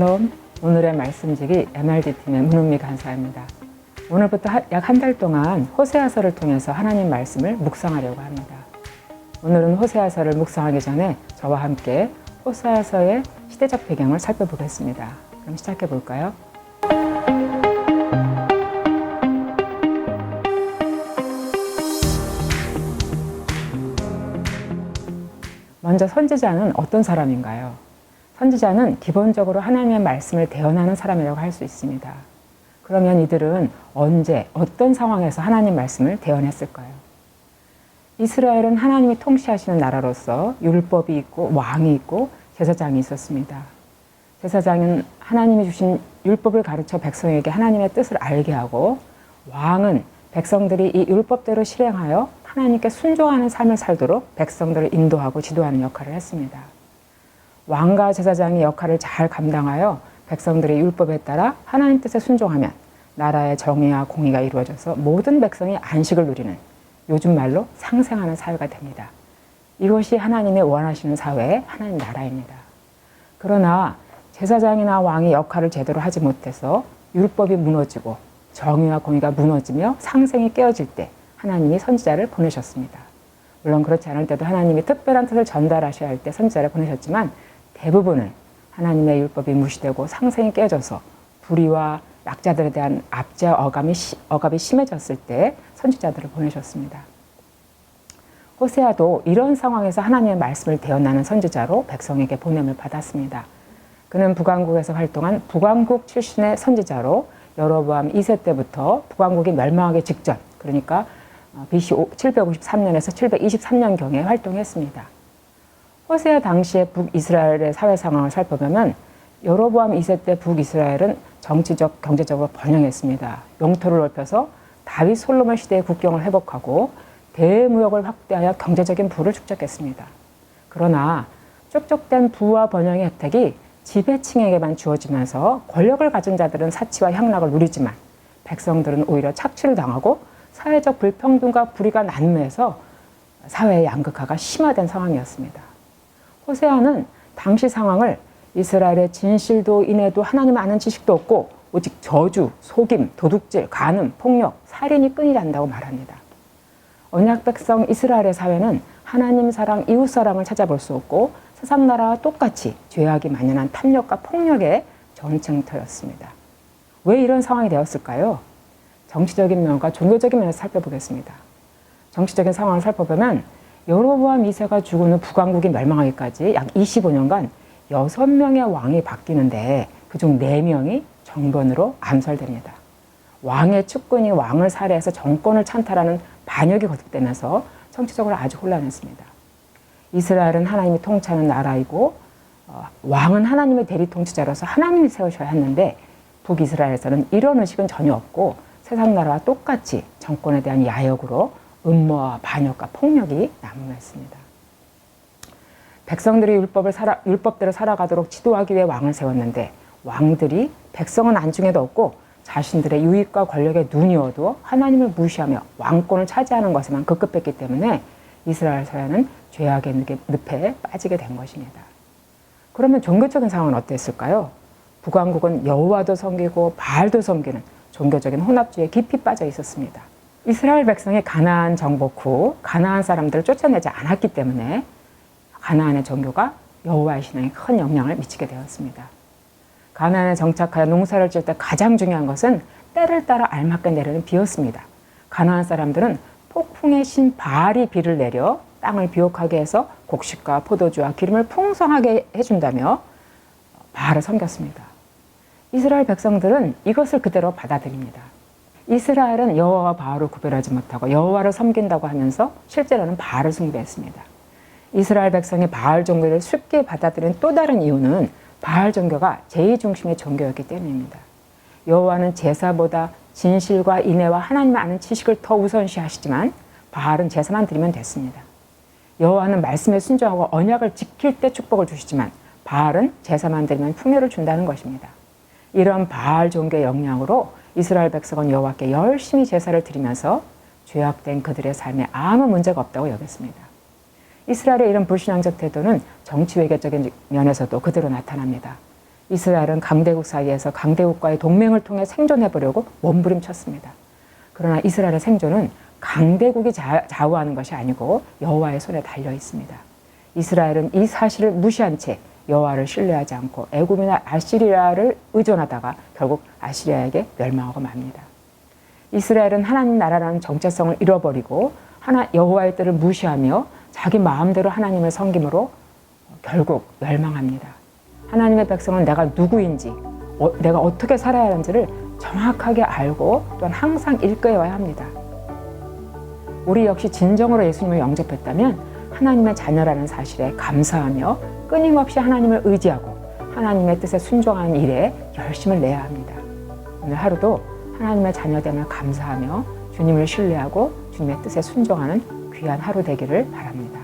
샬롬, 오늘의 말씀지기 MRD팀의 문은미 간사입니다. 오늘부터 약 한 달 동안 호세아서를 통해서 하나님 말씀을 묵상하려고 합니다. 오늘은 호세아서를 묵상하기 전에 저와 함께 호세아서의 시대적 배경을 살펴보겠습니다. 그럼 시작해 볼까요? 먼저 선지자는 어떤 사람인가요? 선지자는 기본적으로 하나님의 말씀을 대언하는 사람이라고 할 수 있습니다. 그러면 이들은 언제, 어떤 상황에서 하나님 말씀을 대언했을까요? 이스라엘은 하나님이 통치하시는 나라로서 율법이 있고 왕이 있고 제사장이 있었습니다. 제사장은 하나님이 주신 율법을 가르쳐 백성에게 하나님의 뜻을 알게 하고, 왕은 백성들이 이 율법대로 실행하여 하나님께 순종하는 삶을 살도록 백성들을 인도하고 지도하는 역할을 했습니다. 왕과 제사장의 역할을 잘 감당하여 백성들의 율법에 따라 하나님 뜻에 순종하면 나라의 정의와 공의가 이루어져서 모든 백성이 안식을 누리는, 요즘 말로 상생하는 사회가 됩니다. 이것이 하나님의 원하시는 사회의 하나님 나라입니다. 그러나 제사장이나 왕이 역할을 제대로 하지 못해서 율법이 무너지고 정의와 공의가 무너지며 상생이 깨어질 때 하나님이 선지자를 보내셨습니다. 물론 그렇지 않을 때도 하나님이 특별한 뜻을 전달하셔야 할 때 선지자를 보내셨지만, 대부분은 하나님의 율법이 무시되고 상생이 깨져서 불의와 약자들에 대한 압제와 억압이 심해졌을 때 선지자들을 보내셨습니다. 호세아도 이런 상황에서 하나님의 말씀을 대언하는 선지자로 백성에게 보냄을 받았습니다. 그는 북왕국에서 활동한 북왕국 출신의 선지자로 여로보암 2세 때부터 북왕국이 멸망하기 직전, 그러니까 BC 753년에서 723년경에 활동했습니다. 호세아 당시의 북이스라엘의 사회 상황을 살펴보면 여로보암 2세 때 북이스라엘은 정치적, 경제적으로 번영했습니다. 영토를 넓혀서 다윗 솔로몬 시대의 국경을 회복하고 대무역을 확대하여 경제적인 부를 축적했습니다. 그러나 축적된 부와 번영의 혜택이 지배층에게만 주어지면서 권력을 가진 자들은 사치와 향락을 누리지만 백성들은 오히려 착취를 당하고 사회적 불평등과 불의가 난무해서 사회의 양극화가 심화된 상황이었습니다. 호세아는 당시 상황을 이스라엘의 진실도 인애도 하나님 아는 지식도 없고 오직 저주, 속임, 도둑질, 간음, 폭력, 살인이 끈이 난다고 말합니다. 언약 백성 이스라엘의 사회는 하나님 사랑, 이웃 사랑을 찾아볼 수 없고 세상 나라와 똑같이 죄악이 만연한 탐욕과 폭력의 전쟁터였습니다. 왜 이런 상황이 되었을까요? 정치적인 면과 종교적인 면에서 살펴보겠습니다. 정치적인 상황을 살펴보면 여로보암 2세가 죽은 후 북왕국이 멸망하기까지 약 25년간 6명의 왕이 바뀌는데 그중 4명이 정변으로 암살됩니다. 왕의 측근이 왕을 살해해서 정권을 찬탈하는 반역이 거듭되면서 정치적으로 아주 혼란했습니다. 이스라엘은 하나님이 통치하는 나라이고 왕은 하나님의 대리 통치자로서 하나님이 세우셔야 했는데, 북이스라엘에서는 이런 의식은 전혀 없고 세상 나라와 똑같이 정권에 대한 야욕으로 음모와 반역과 폭력이 난무했습니다. 백성들이 율법대로 살아가도록 지도하기 위해 왕을 세웠는데, 왕들이 백성은 안중에도 없고 자신들의 유익과 권력에 눈이 어두워 하나님을 무시하며 왕권을 차지하는 것에만 급급했기 때문에 이스라엘 사회는 죄악의 늪에 빠지게 된 것입니다. 그러면 종교적인 상황은 어땠을까요? 북왕국은 여호와도 섬기고 바알도 섬기는 종교적인 혼합주의에 깊이 빠져 있었습니다. 이스라엘 백성이 가나안 정복 후 가나안 사람들을 쫓아내지 않았기 때문에 가나안의 종교가 여호와의 신앙에 큰 영향을 미치게 되었습니다. 가나안에 정착하여 농사를 지을 때 가장 중요한 것은 때를 따라 알맞게 내리는 비였습니다. 가나안 사람들은 폭풍의 신 바알이 비를 내려 땅을 비옥하게 해서 곡식과 포도주와 기름을 풍성하게 해준다며 바알을 섬겼습니다. 이스라엘 백성들은 이것을 그대로 받아들입니다. 이스라엘은 여호와와 바알을 구별하지 못하고 여호와를 섬긴다고 하면서 실제로는 바알을 숭배했습니다. 이스라엘 백성이 바알 종교를 쉽게 받아들인 또 다른 이유는 바알 종교가 제2중심의 종교였기 때문입니다. 여호와는 제사보다 진실과 인애와 하나님을 아는 지식을 더 우선시하시지만 바알은 제사만 드리면 됐습니다. 여호와는 말씀에 순종하고 언약을 지킬 때 축복을 주시지만 바알은 제사만 드리면 풍요를 준다는 것입니다. 이런 바알 종교의 영향으로 이스라엘 백성은 여호와께 열심히 제사를 드리면서 죄악된 그들의 삶에 아무 문제가 없다고 여겼습니다. 이스라엘의 이런 불신앙적 태도는 정치 외교적인 면에서도 그대로 나타납니다. 이스라엘은 강대국 사이에서 강대국과의 동맹을 통해 생존해보려고 몸부림쳤습니다. 그러나 이스라엘의 생존은 강대국이 좌우하는 것이 아니고 여호와의 손에 달려 있습니다. 이스라엘은 이 사실을 무시한 채 여호와를 신뢰하지 않고 애굽이나 아시리아를 의존하다가 결국 아시리아에게 멸망하고 맙니다. 이스라엘은 하나님 나라라는 정체성을 잃어버리고 여호와의 뜻을 무시하며 자기 마음대로 하나님을 섬김으로 결국 멸망합니다. 하나님의 백성은 내가 누구인지, 내가 어떻게 살아야 하는지를 정확하게 알고 또한 항상 일깨워야 합니다. 우리 역시 진정으로 예수님을 영접했다면 하나님의 자녀라는 사실에 감사하며 끊임없이 하나님을 의지하고 하나님의 뜻에 순종하는 일에 열심을 내야 합니다. 오늘 하루도 하나님의 자녀됨을 감사하며 주님을 신뢰하고 주님의 뜻에 순종하는 귀한 하루 되기를 바랍니다.